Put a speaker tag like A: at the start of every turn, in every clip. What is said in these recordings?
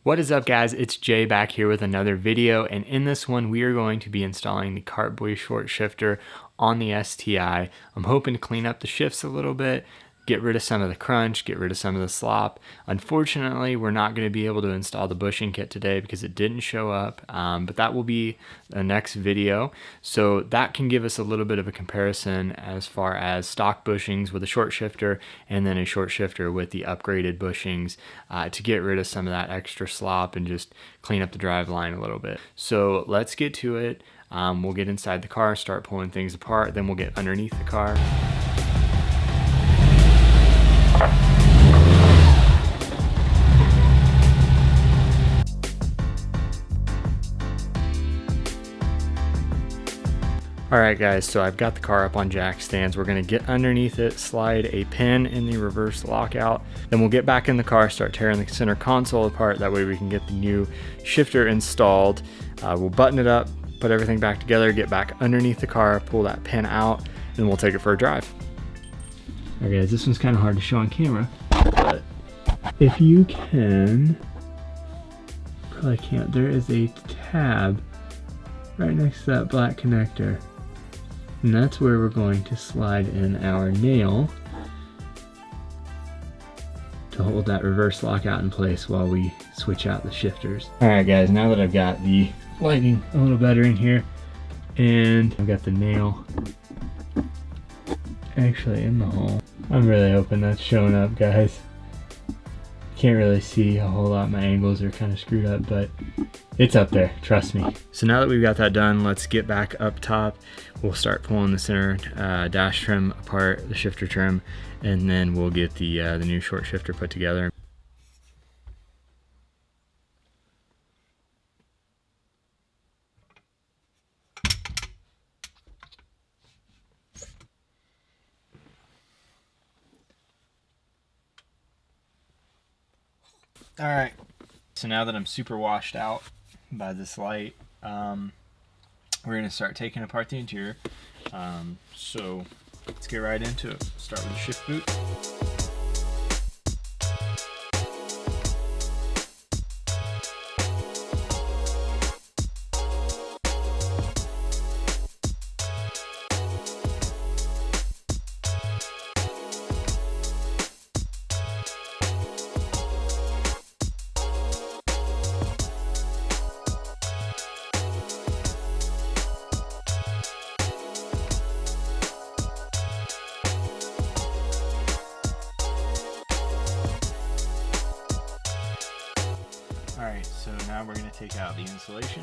A: What is up, guys? It's Jay back here with another video, and in this one we are going to be installing the Kartboy Short Shifter on the STi. I'm hoping to clean up the shifts a little bit, get rid of some of the crunch, get rid of some of the slop. Unfortunately, we're not going to be able to install the bushing kit today because it didn't show up, but that will be the next video. So that can give us a little bit of a comparison as far as stock bushings with a short shifter and then a short shifter with the upgraded bushings to get rid of some of that extra slop and just clean up the drive line a little bit. So let's get to it. We'll get inside the car, start pulling things apart, then we'll get underneath the car. Alright guys, so I've got the car up on jack stands. We're going to get underneath it, slide a pin in the reverse lockout, then we'll get back in the car, start tearing the center console apart. That way we can get the new shifter installed. We'll button it up, put everything back together, get back underneath the car, pull that pin out, and we'll take it for a drive. Alright guys, this one's kind of hard to show on camera, but if you can, probably can't, there is a tab right next to that black connector. And that's where we're going to slide in our nail to hold that reverse lockout in place while we switch out the shifters. Alright guys, now that I've got the lighting a little better in here and I've got the nail actually in the hole, I'm really hoping that's showing up, guys. Can't really see a whole lot, my angles are kind of screwed up, but it's up there, trust me. So now that we've got that done, let's get back up top. We'll start pulling the center dash trim apart, the shifter trim, and then we'll get the new short shifter put together. Alright, so now that I'm super washed out by this light, we're going to start taking apart the interior. So let's get right into it. Start with the shift boot. Alright, so now we're going to take out the insulation.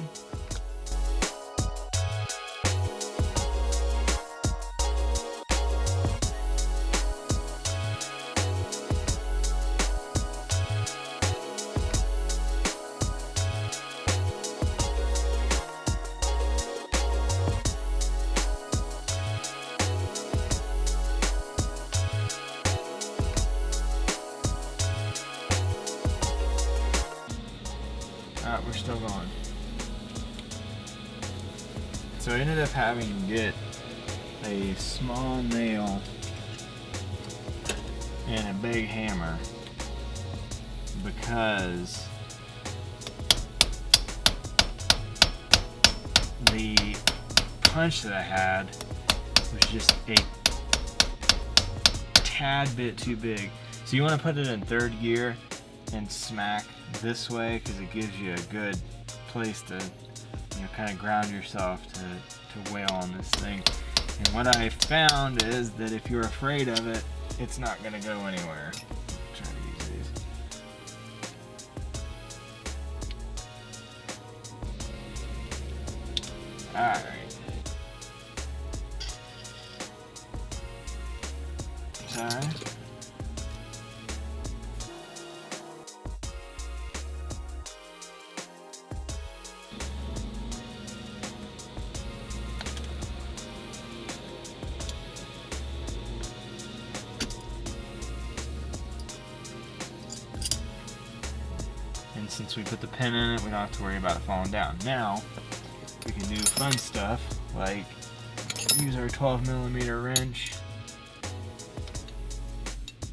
A: We're still going. So I ended up having to get a small nail and a big hammer because the punch that I had was just a tad bit too big. So you want to put it in third gear and smack this way because it gives you a good place to, you know, kind of ground yourself to wail on this thing. And what I found is that if you're afraid of it, it's not going to go anywhere. Try to use these. Alright. Sorry. And since we put the pin in it, we don't have to worry about it falling down. Now, we can do fun stuff like use our 12mm wrench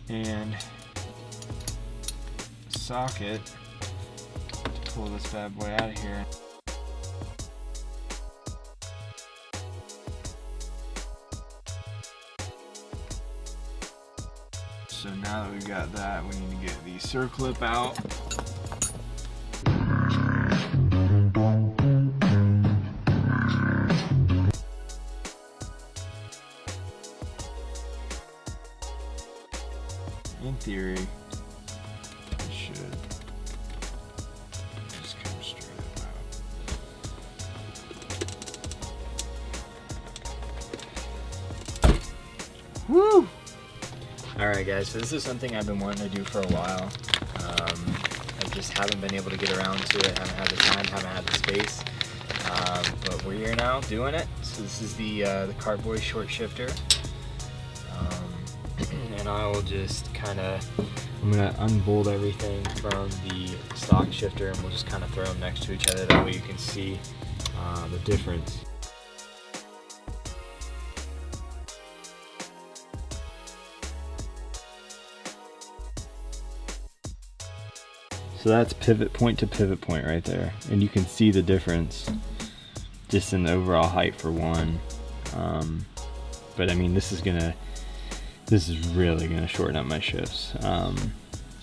A: and socket
B: pull this bad boy out of here. So now that we've got that, we need to get the circlip out. In theory, it should just come straight out. Woo! Alright guys, so this is something I've been wanting to do for a while. I just haven't been able to get around to it, haven't had the time, haven't had the space. But we're here now doing it. So this is the Kartboy Short Shifter. And I will just I'm going to unbolt everything from the stock shifter and we'll just kind of throw them next to each other. That way you can see the difference. So that's pivot point to pivot point right there. And you can see the difference just in the overall height for one. But I mean, this is really gonna shorten up my shifts.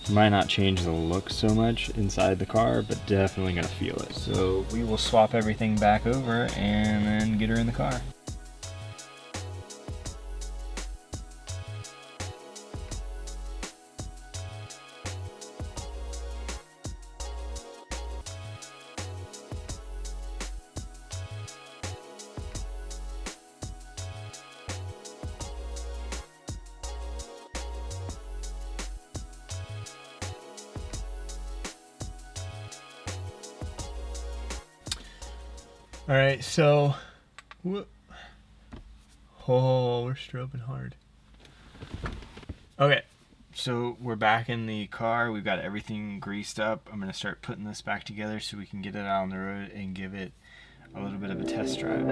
B: Might not change the look so much inside the car, but definitely gonna feel it. So we will swap everything back over and then get her in the car.
A: All right, so, we're strobing hard. Okay, so we're back in the car. We've got everything greased up. I'm gonna start putting this back together so we can get it out on the road and give it a little bit of a test drive.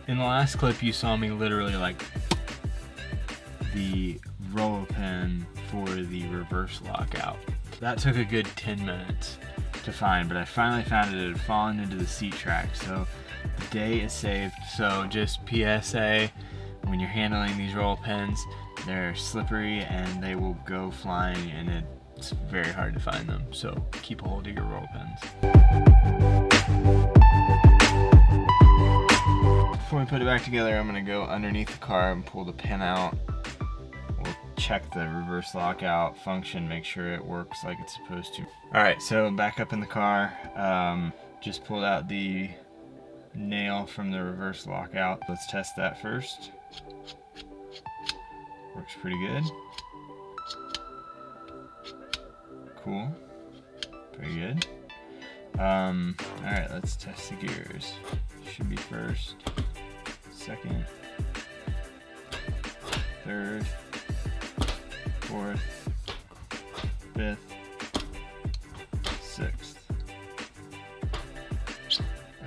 A: In the last clip, you saw me literally like the roller pin for the reverse lockout. That took a good 10 minutes to find, but I finally found it. It had fallen into the seat track, so the day is saved. So just PSA, when you're handling these roll pins, they're slippery and they will go flying, and it's very hard to find them. So keep a hold of your roll pins. Before we put it back together, I'm gonna go underneath the car and pull the pin out. We'll check the reverse lockout function, make sure it works like it's supposed to. All right, so back up in the car. Just pulled out the nail from the reverse lockout. Let's test that first. Works pretty good. Cool, pretty good. All right, let's test the gears. Should be first, second, third, fourth, fifth, sixth.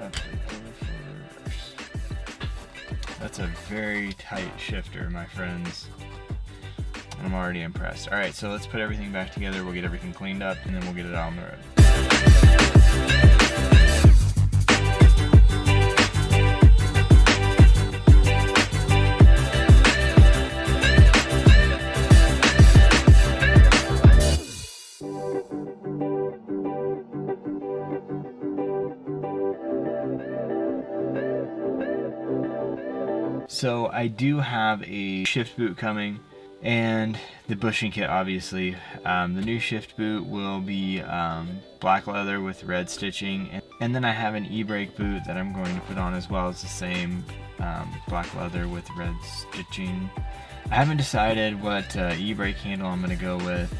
A: Up and over for reverse. That's a very tight shifter, my friends. I'm already impressed. All right, so let's put everything back together. We'll get everything cleaned up, and then we'll get it out on the road. So I do have a shift boot coming, and the bushing kit, obviously. The new shift boot will be black leather with red stitching, and then I have an e-brake boot that I'm going to put on as well. It's the same black leather with red stitching. I haven't decided what e-brake handle I'm going to go with.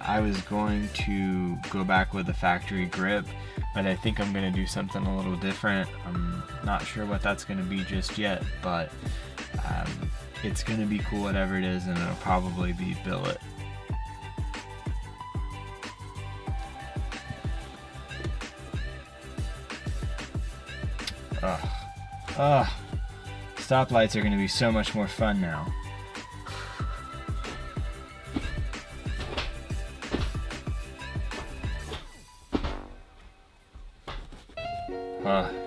A: I was going to go back with the factory grip, but I think I'm going to do something a little different. I'm not sure what that's going to be just yet, but it's going to be cool whatever it is, and it'll probably be billet. Ugh. Stoplights are going to be so much more fun now.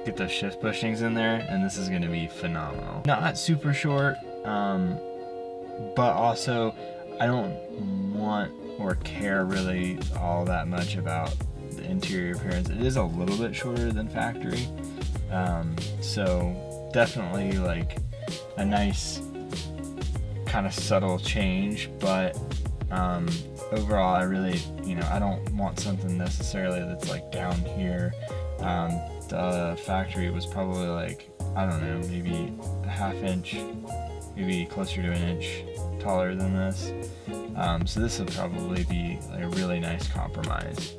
A: Get those shift bushings in there, and this is going to be phenomenal. Not super short, but also I don't want or care really all that much about the interior appearance. It is a little bit shorter than factory, so definitely like a nice kind of subtle change, but overall I really, I don't want something necessarily that's like down here. The factory was probably like, I don't know, maybe a ½ inch, maybe closer to an inch taller than this. So this would probably be like a really nice compromise.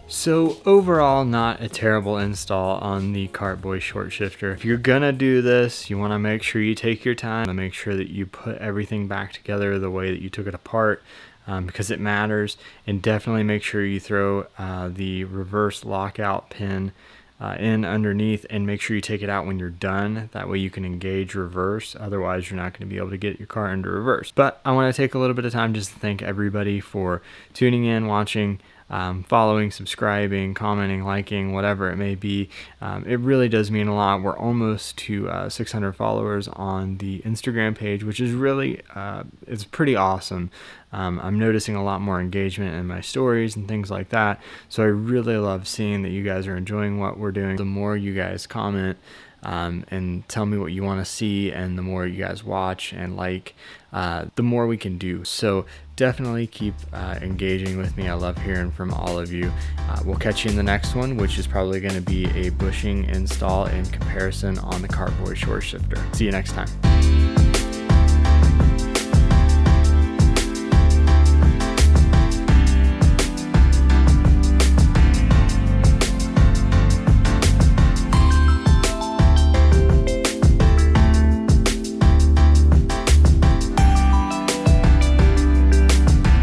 A: So overall, not a terrible install on the Kartboy Short Shifter. If you're gonna do this, you wanna make sure you take your time and make sure that you put everything back together the way that you took it apart, because it matters. And definitely make sure you throw the reverse lockout pin in underneath, and make sure you take it out when you're done. That way you can engage reverse. Otherwise you're not going to be able to get your car into reverse. But I want to take a little bit of time just to thank everybody for tuning in, watching, following, subscribing, commenting, liking, whatever it may be. It really does mean a lot. We're almost to 600 followers on the Instagram page, which is really it's pretty awesome. I'm noticing a lot more engagement in my stories and things like that, so I really love seeing that you guys are enjoying what we're doing. The more you guys comment and tell me what you want to see, and the more you guys watch and like, the more we can do. So definitely keep engaging with me. I love hearing from all of you. We'll catch you in the next one, which is probably going to be a bushing install in comparison on the Kartboy Short Shifter. See you next time.